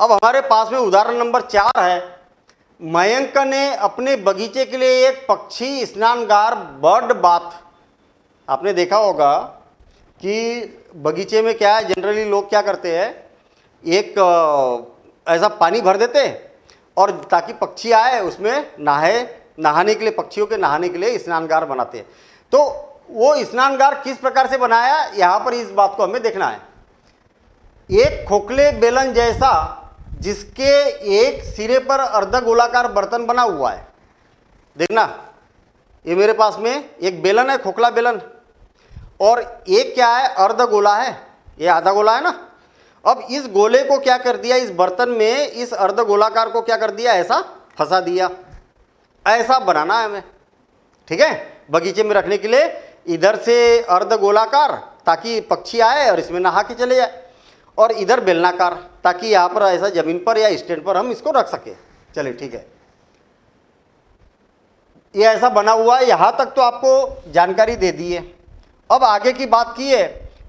अब हमारे पास में उदाहरण नंबर 4 है। मयंक ने अपने बगीचे के लिए एक पक्षी स्नानगार बर्ड बाथ। आपने देखा होगा कि बगीचे में क्या है, जनरली लोग क्या करते हैं, एक ऐसा पानी भर देते हैं और ताकि पक्षी आए उसमें नहाने के लिए, पक्षियों के नहाने के लिए स्नानगार बनाते हैं। तो वो स्नानगार किस प्रकार से बनाया, यहाँ पर इस बात को हमें देखना है। एक खोखले बेलन जैसा जिसके एक सिरे पर अर्धगोलाकार बर्तन बना हुआ है। देखना, ये मेरे पास में एक बेलन है, खोखला बेलन, और एक क्या है, अर्धगोला है, ये आधा गोला है ना। अब इस गोले को क्या कर दिया, इस बर्तन में इस अर्धगोलाकार को क्या कर दिया, ऐसा फंसा दिया। ऐसा बनाना है हमें, ठीक है, बगीचे में रखने के लिए। इधर से अर्धगोलाकार ताकि पक्षी आए और इसमें नहा के चले जाए, और इधर बेलनाकार ताकि यहाँ पर ऐसा जमीन पर या स्टैंड पर हम इसको रख सके। चलिए ठीक है, ये ऐसा बना हुआ है। यहाँ तक तो आपको जानकारी दे दी है। अब आगे की बात की है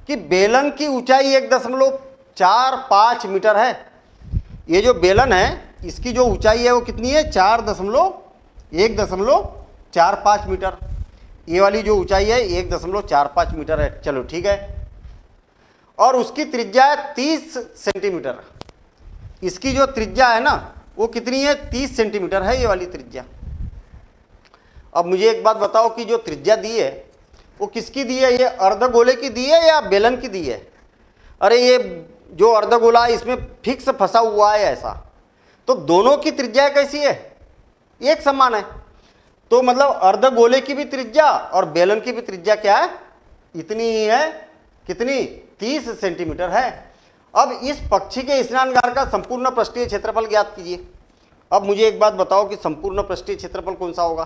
कि बेलन की ऊंचाई 1.45 मीटर है। ये जो बेलन है इसकी जो ऊंचाई है वो कितनी है, 1.45 मीटर। ये वाली जो ऊंचाई है 1.45 मीटर है। चलो ठीक है, और उसकी त्रिज्या है 30 सेंटीमीटर। इसकी जो त्रिज्या है ना वो कितनी है, 30 सेंटीमीटर है ये वाली त्रिज्या। अब मुझे एक बात बताओ कि जो त्रिज्या दी है वो किसकी दी है, ये अर्धगोले की दी है या बेलन की दी है? अरे ये जो अर्धगोला है इसमें फिक्स फंसा हुआ है ऐसा, तो दोनों की त्रिज्या कैसी है, एक समान है। तो मतलब अर्धगोले की भी त्रिज्या और बेलन की भी त्रिज्या क्या है, इतनी ही है। कितनी, 30 सेंटीमीटर है। अब इस पक्षी के स्नानगार का संपूर्ण पृष्ठीय क्षेत्रफल ज्ञात कीजिए। अब मुझे एक बात बताओ कि संपूर्ण पृष्ठीय क्षेत्रफल कौन सा होगा?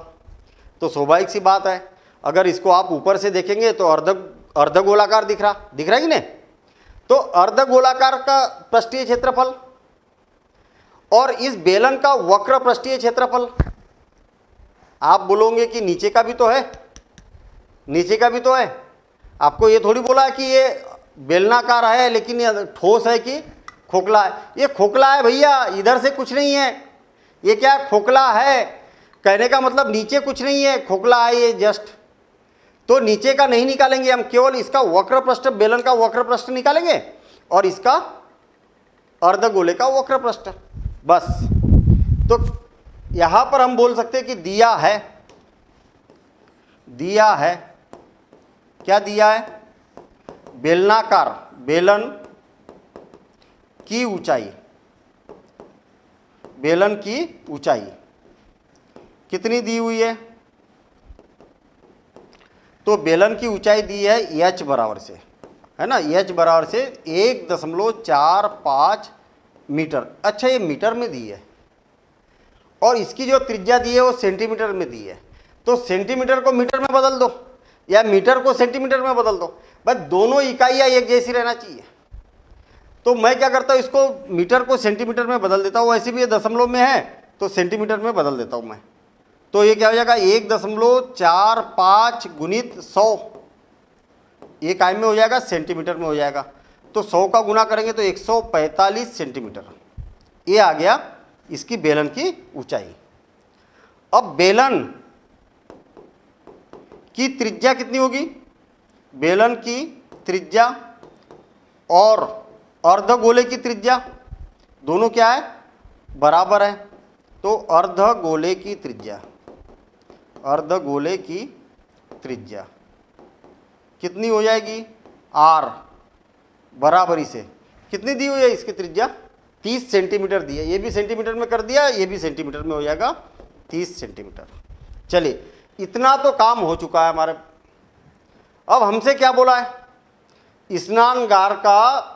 तो स्वाभाविक सी बात है, अगर इसको आप ऊपर से देखेंगे तो अर्धगोलाकार दिख रहा कि नहीं? तो अर्धगोलाकार का पृष्ठीय क्षेत्रफल और इस बेलन का वक्र पृष्ठीय क्षेत्रफल। आप बोलोगे कि नीचे का भी तो है, नीचे का भी तो है। आपको ये थोड़ी बोला है कि ये बेलनाकार है लेकिन ये ठोस है कि खोखला है। ये खोखला है भैया, इधर से कुछ नहीं है। ये क्या, खोखला है। कहने का मतलब नीचे कुछ नहीं है, खोखला है ये जस्ट। तो नीचे का नहीं निकालेंगे हम, केवल इसका वक्र पृष्ठ, बेलन का वक्र पृष्ठ निकालेंगे और इसका अर्धगोले का वक्र पृष्ठ, बस। तो यहां पर हम बोल सकते हैं कि दिया है, क्या दिया है, बेलनाकार बेलन की ऊंचाई, बेलन की ऊंचाई कितनी दी हुई है? तो बेलन की ऊंचाई दी है h बराबर से, है ना, h बराबर से 1.45 मीटर। अच्छा, ये मीटर में दी है और इसकी जो त्रिज्या दी है वो सेंटीमीटर में दी है। तो सेंटीमीटर को मीटर में बदल दो या मीटर को सेंटीमीटर में बदल दो, बस दोनों इकाइयाँ एक जैसी रहना चाहिए। तो मैं क्या करता हूँ, इसको मीटर को सेंटीमीटर में बदल देता हूँ। वैसे भी ये दशमलव में है तो सेंटीमीटर में बदल देता हूँ मैं। तो ये क्या हो जाएगा, 1.45 गुणित 100, ये काय में हो जाएगा, सेंटीमीटर में हो जाएगा। तो 100 का गुना करेंगे तो 145 सेंटीमीटर। ये आ गया इसकी बेलन की ऊंचाई। अब बेलन की त्रिज्या कितनी होगी, बेलन की त्रिज्या और अर्धगोले की त्रिज्या दोनों क्या है, बराबर है। तो अर्धगोले की त्रिज्या कितनी हो जाएगी, r बराबरी से कितनी दी हुई है इसकी त्रिज्या, 30 सेंटीमीटर दी है। ये भी सेंटीमीटर में कर दिया, ये भी सेंटीमीटर में हो जाएगा 30 सेंटीमीटर। चलिए, इतना तो काम हो चुका है हमारे। अब हमसे क्या बोला है, स्नानगार का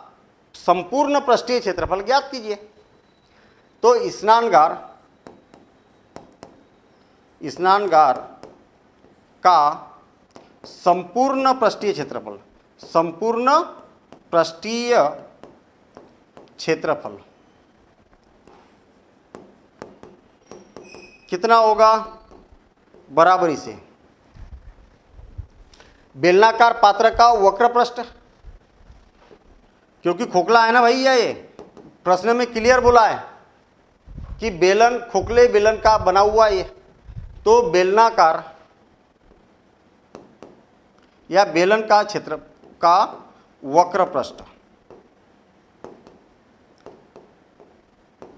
संपूर्ण पृष्ठीय क्षेत्रफल ज्ञात कीजिए। तो स्नानगार का संपूर्ण पृष्ठीय क्षेत्रफल, संपूर्ण पृष्ठीय क्षेत्रफल कितना होगा, बराबरी से बेलनाकार पात्र का वक्र पृष्ठ, क्योंकि खोखला है ना भैया ये, प्रश्न में क्लियर बोला है कि बेलन, खोखले बेलन का बना हुआ ये, तो बेलनाकार या बेलन का क्षेत्र का वक्र पृष्ठ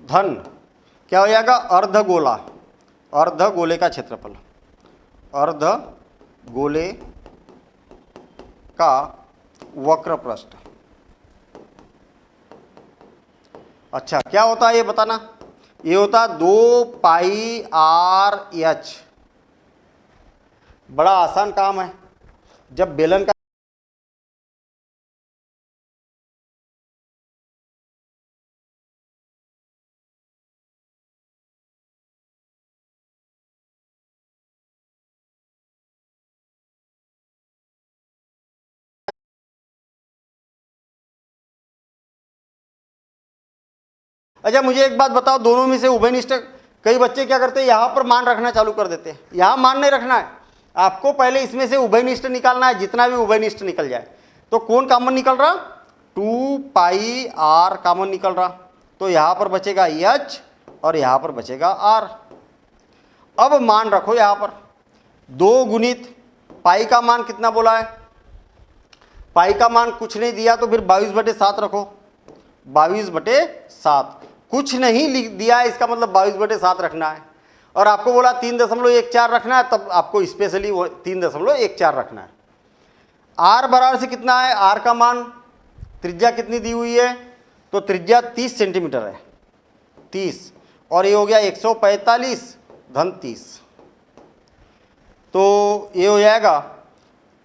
धन क्या हो जाएगा, अर्धगोला, अर्धगोले का क्षेत्रफल, अर्धगोले का वक्र पृष्ठ। अच्छा, क्या होता है ये बताना। ये होता है 2 पाई आर एच। बड़ा आसान काम है। जब बेलन का अच्छा, मुझे एक बात बताओ, दोनों में से उभयनिष्ठ, कई बच्चे क्या करते हैं, यहाँ पर मान रखना चालू कर देते हैं। यहाँ मान नहीं रखना है आपको, पहले इसमें से उभयनिष्ठ निकालना है, जितना भी उभयनिष्ठ निकल जाए। तो कौन कॉमन निकल रहा, 2 पाई आर कॉमन निकल रहा, तो यहाँ पर बचेगा एच और यहाँ पर बचेगा आर। अब मान रखो यहाँ पर 2 गुणित पाई का मान कितना बोला है, पाई का मान कुछ नहीं दिया तो फिर 22/7 रखो, 22/7। कुछ नहीं लिख दिया है, इसका मतलब 22/7 रखना है। और आपको बोला 3.14 रखना है, तब आपको स्पेशली 3.14 रखना है। आर बराबर से कितना है, आर का मान, त्रिज्या कितनी दी हुई है, तो त्रिज्या 30 सेंटीमीटर है, 30, और ये हो गया 145 धन 30, तो ये हो जाएगा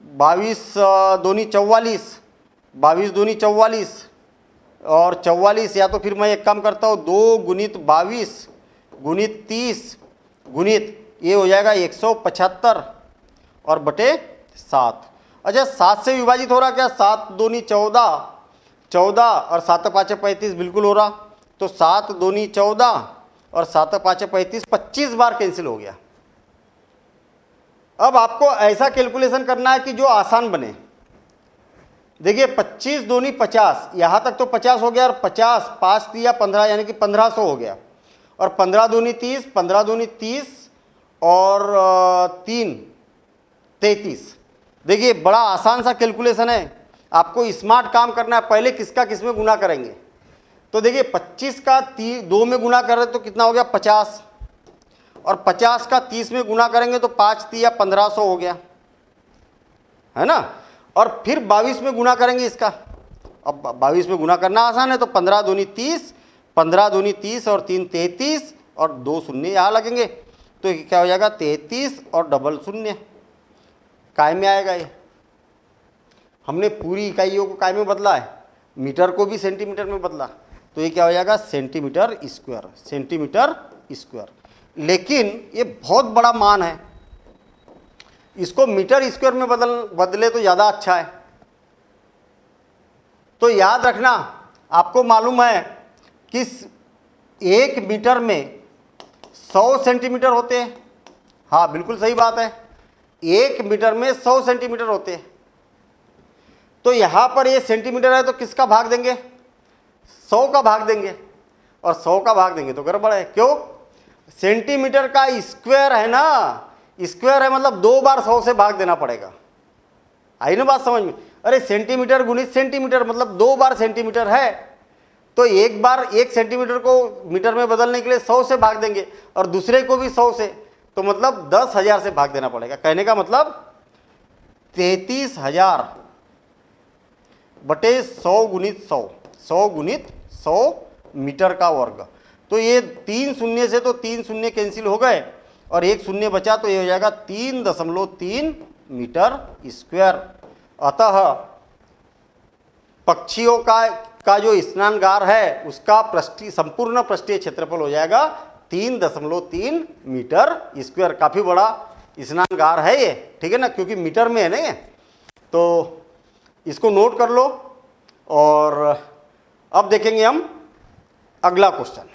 22 दूनी 44, 22 दूनी 44 और 44, या तो फिर मैं एक काम करता हूँ, 2 गुणित 22 गुणित 30 गुणित ये हो जाएगा 175 और बटे 7। अच्छा, 7 से विभाजित हो रहा क्या, 7 दूनी 14, 14 और 7 5 35 बिल्कुल हो रहा, तो 7 दूनी 14 और 7 5 35, 25 बार कैंसिल हो गया। अब आपको ऐसा कैलकुलेशन करना है कि जो आसान बने। देखिए 25 दूनी 50, यहाँ तक तो 50 हो गया, और 50 5 दिया 15 यानी कि 1500 हो गया, और 15 दूनी 30, 15 दूनी 30 और 3 33। देखिए बड़ा आसान सा कैलकुलेशन है, आपको स्मार्ट काम करना है। पहले किसका किस में गुना करेंगे, तो देखिए 25 का 2 में गुना कर रहे तो कितना हो गया 50, और 50 का 30 में गुना करेंगे तो 5 तिया 1500 हो गया, है ना। और फिर 22 में गुना करेंगे इसका, अब 22 में गुना करना आसान है, तो 15 दूनी 30, 15 दूनी 30 और 3 33 और 2 शून्य यहाँ लगेंगे, तो क्या हो जाएगा 33 और डबल शून्य, काय में आएगा ये। हमने पूरी इकाइयों को काय में बदला है, मीटर को भी सेंटीमीटर में बदला, तो ये क्या हो जाएगा सेंटीमीटर स्क्वायर, सेंटीमीटर स्क्वायर। लेकिन ये बहुत बड़ा मान है, इसको मीटर स्क्वायर में बदले तो ज़्यादा अच्छा है। तो याद रखना, आपको मालूम है कि 1 मीटर में 100 सेंटीमीटर होते हैं। हाँ बिल्कुल सही बात है, 1 मीटर में 100 सेंटीमीटर होते हैं। तो यहाँ पर ये सेंटीमीटर है, तो किसका भाग देंगे, 100 का भाग देंगे, और 100 का भाग देंगे तो गड़बड़ है। क्यों, सेंटीमीटर का स्क्वायर है ना, स्क्वायर है मतलब 2 बार 100 से भाग देना पड़ेगा। आई ना बात समझ में। अरे सेंटीमीटर गुणित सेंटीमीटर मतलब 2 बार सेंटीमीटर है, तो एक बार 1 सेंटीमीटर को मीटर में बदलने के लिए 100 से भाग देंगे, और दूसरे को भी 100 से, तो मतलब 10,000 से भाग देना पड़ेगा। कहने का मतलब 33,000 बटे 100 गुणित 100, 100 गुणित 100 मीटर का वर्ग। तो ये 3 शून्य से तो 3 शून्य कैंसिल हो गए, और 1 शून्य बचा, तो ये हो जाएगा 3.3 मीटर स्क्वायर। अतः पक्षियों का जो स्नानागार है उसका संपूर्ण पृष्ठीय क्षेत्रफल हो जाएगा 3.3 मीटर स्क्वायर। काफ़ी बड़ा स्नानागार है ये, ठीक है ना, क्योंकि मीटर में है ना ये। तो इसको नोट कर लो, और अब देखेंगे हम अगला क्वेश्चन।